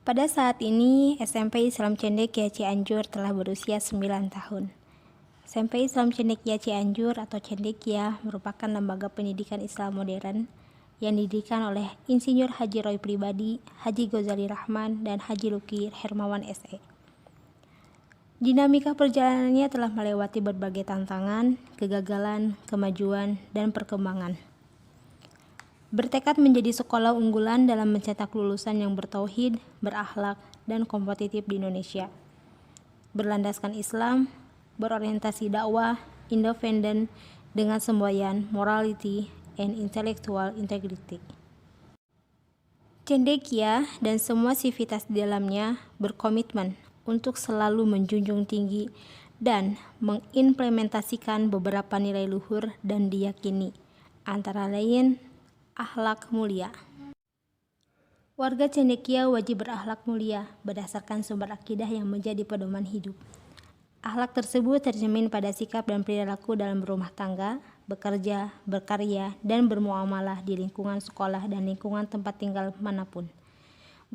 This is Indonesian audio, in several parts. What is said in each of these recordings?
Pada saat ini, SMP Islam Cendekia Cianjur telah berusia 9 tahun. SMP Islam Cendekia Cianjur atau Cendekia merupakan lembaga pendidikan Islam modern yang didirikan oleh Insinyur Haji Roy Pribadi, Haji Ghazali Rahman, dan Haji Luki Hermawan SE. Dinamika perjalanannya telah melewati berbagai tantangan, kegagalan, kemajuan, dan perkembangan. Bertekad menjadi sekolah unggulan dalam mencetak lulusan yang bertauhid, berakhlak, dan kompetitif di Indonesia. Berlandaskan Islam, berorientasi dakwah, independen, dengan semboyan morality and intellectual integrity. Cendekia dan semua sivitas di dalamnya berkomitmen untuk selalu menjunjung tinggi dan mengimplementasikan beberapa nilai luhur dan diyakini, antara lain akhlak mulia. Warga Cendekia wajib berakhlak mulia berdasarkan sumber akidah yang menjadi pedoman hidup. Akhlak tersebut tercermin pada sikap dan perilaku dalam berumah tangga, bekerja, berkarya, dan bermuamalah di lingkungan sekolah dan lingkungan tempat tinggal manapun.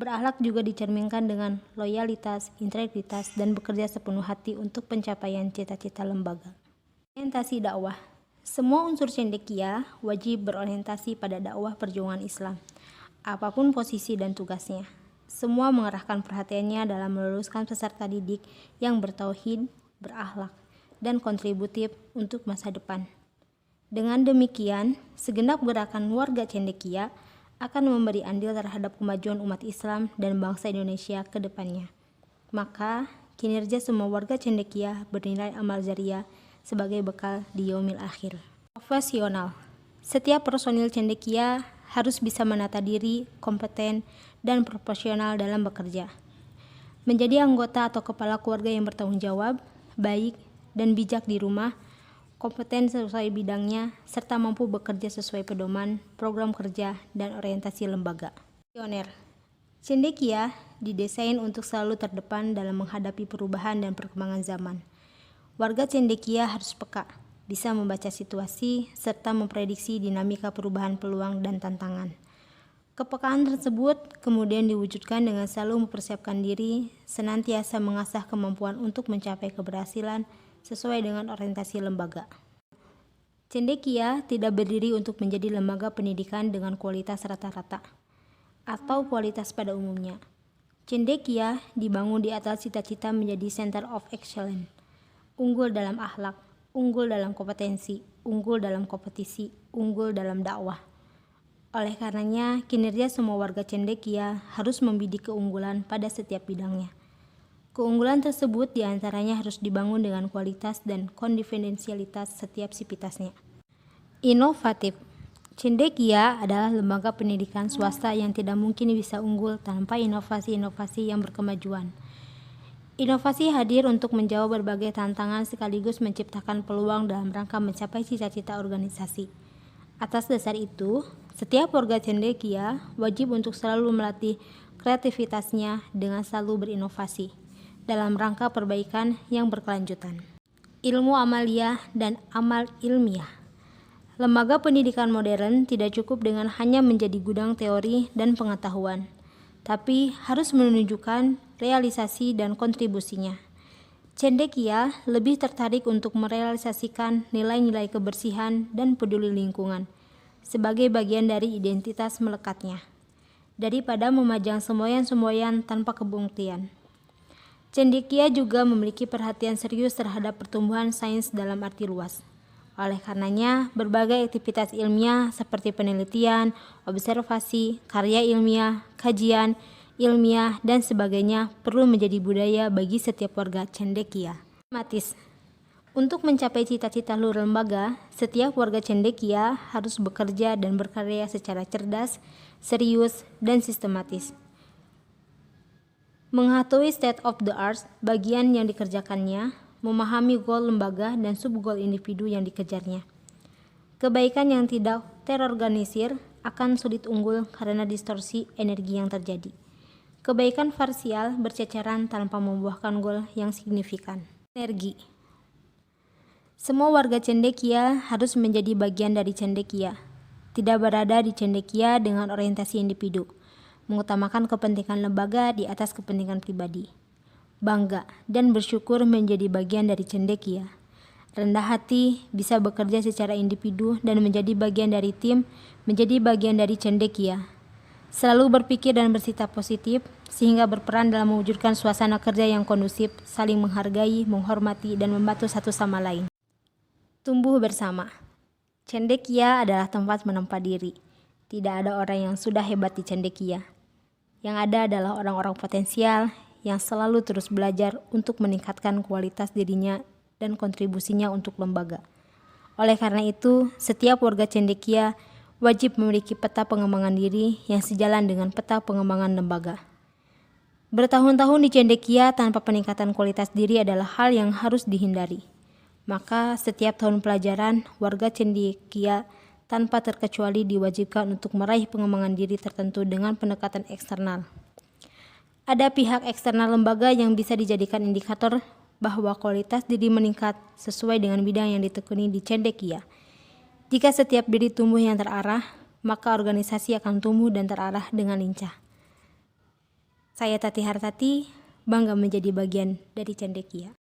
Berakhlak juga dicerminkan dengan loyalitas, integritas, dan bekerja sepenuh hati untuk pencapaian cita-cita lembaga. Orientasi dakwah. Semua unsur Cendekia wajib berorientasi pada dakwah perjuangan Islam, apapun posisi dan tugasnya. Semua mengerahkan perhatiannya dalam meluluskan peserta didik yang bertauhid, berakhlak, dan kontributif untuk masa depan. Dengan demikian, segenap gerakan warga Cendekia akan memberi andil terhadap kemajuan umat Islam dan bangsa Indonesia ke depannya. Maka, kinerja semua warga Cendekia bernilai amal jariah sebagai bekal di yaumil akhir. Profesional. Setiap personil Cendekia harus bisa menata diri, kompeten, dan profesional dalam bekerja. Menjadi anggota atau kepala keluarga yang bertanggung jawab, baik, dan bijak di rumah, kompeten sesuai bidangnya, serta mampu bekerja sesuai pedoman, program kerja, dan orientasi lembaga. Pioner. Cendekia didesain untuk selalu terdepan dalam menghadapi perubahan dan perkembangan zaman. Warga Cendekia harus peka, bisa membaca situasi, serta memprediksi dinamika perubahan peluang dan tantangan. Kepekaan tersebut kemudian diwujudkan dengan selalu mempersiapkan diri, senantiasa mengasah kemampuan untuk mencapai keberhasilan sesuai dengan orientasi lembaga. Cendekia tidak berdiri untuk menjadi lembaga pendidikan dengan kualitas rata-rata atau kualitas pada umumnya. Cendekia dibangun di atas cita-cita menjadi Center of Excellence, unggul dalam akhlak, unggul dalam kompetensi, unggul dalam kompetisi, unggul dalam dakwah. Oleh karenanya, kinerja semua warga Cendekia harus membidik keunggulan pada setiap bidangnya. Keunggulan tersebut diantaranya harus dibangun dengan kualitas dan konfidensialitas setiap sivitasnya. Inovatif. Cendekia adalah lembaga pendidikan swasta yang tidak mungkin bisa unggul tanpa inovasi-inovasi yang berkemajuan. Inovasi hadir untuk menjawab berbagai tantangan sekaligus menciptakan peluang dalam rangka mencapai cita-cita organisasi. Atas dasar itu, setiap warga Cendekia wajib untuk selalu melatih kreativitasnya dengan selalu berinovasi dalam rangka perbaikan yang berkelanjutan. Ilmu amaliyah dan amal ilmiah. Lembaga pendidikan modern tidak cukup dengan hanya menjadi gudang teori dan pengetahuan, tapi harus menunjukkan realisasi dan kontribusinya. Cendekia lebih tertarik untuk merealisasikan nilai-nilai kebersihan dan peduli lingkungan sebagai bagian dari identitas melekatnya, daripada memajang semboyan-semboyan tanpa kebuktian. Cendekia juga memiliki perhatian serius terhadap pertumbuhan sains dalam arti luas. Oleh karenanya, berbagai aktivitas ilmiah seperti penelitian, observasi, karya ilmiah, kajian ilmiah, dan sebagainya perlu menjadi budaya bagi setiap warga Cendekia. Sistematis. Untuk mencapai cita-cita luhur lembaga, setiap warga Cendekia harus bekerja dan berkarya secara cerdas, serius, dan sistematis. Mengetahui state of the art bagian yang dikerjakannya, memahami goal lembaga dan sub-goal individu yang dikejarnya. Kebaikan yang tidak terorganisir akan sulit unggul karena distorsi energi yang terjadi. Kebaikan parsial berceceran tanpa membuahkan goal yang signifikan. Energi. Semua warga Cendekia harus menjadi bagian dari Cendekia, tidak berada di Cendekia dengan orientasi individu. mengutamakan kepentingan lembaga di atas kepentingan pribadi. Bangga dan bersyukur menjadi bagian dari cendekia. Rendah hati, bisa bekerja secara individu dan menjadi bagian dari tim, menjadi bagian dari cendekia. Selalu berpikir dan bersikap positif, sehingga berperan dalam mewujudkan suasana kerja yang kondusif, saling menghargai, menghormati, dan membantu satu sama lain. Tumbuh bersama. Cendekia adalah tempat menempa diri. Tidak ada orang yang sudah hebat di cendekia. Yang ada adalah orang-orang potensial yang selalu terus belajar untuk meningkatkan kualitas dirinya dan kontribusinya untuk lembaga. Oleh karena itu, setiap warga cendekia wajib memiliki peta pengembangan diri yang sejalan dengan peta pengembangan lembaga. Bertahun-tahun di cendekia tanpa peningkatan kualitas diri adalah hal yang harus dihindari. Maka setiap tahun pelajaran, warga cendekia tanpa terkecuali diwajibkan untuk meraih pengembangan diri tertentu dengan pendekatan eksternal. Ada pihak eksternal lembaga yang bisa dijadikan indikator bahwa kualitas diri meningkat sesuai dengan bidang yang ditekuni di cendekia. Jika setiap diri tumbuh yang terarah, maka organisasi akan tumbuh dan terarah dengan lincah. Saya Tati Hartati, bangga menjadi bagian dari cendekia.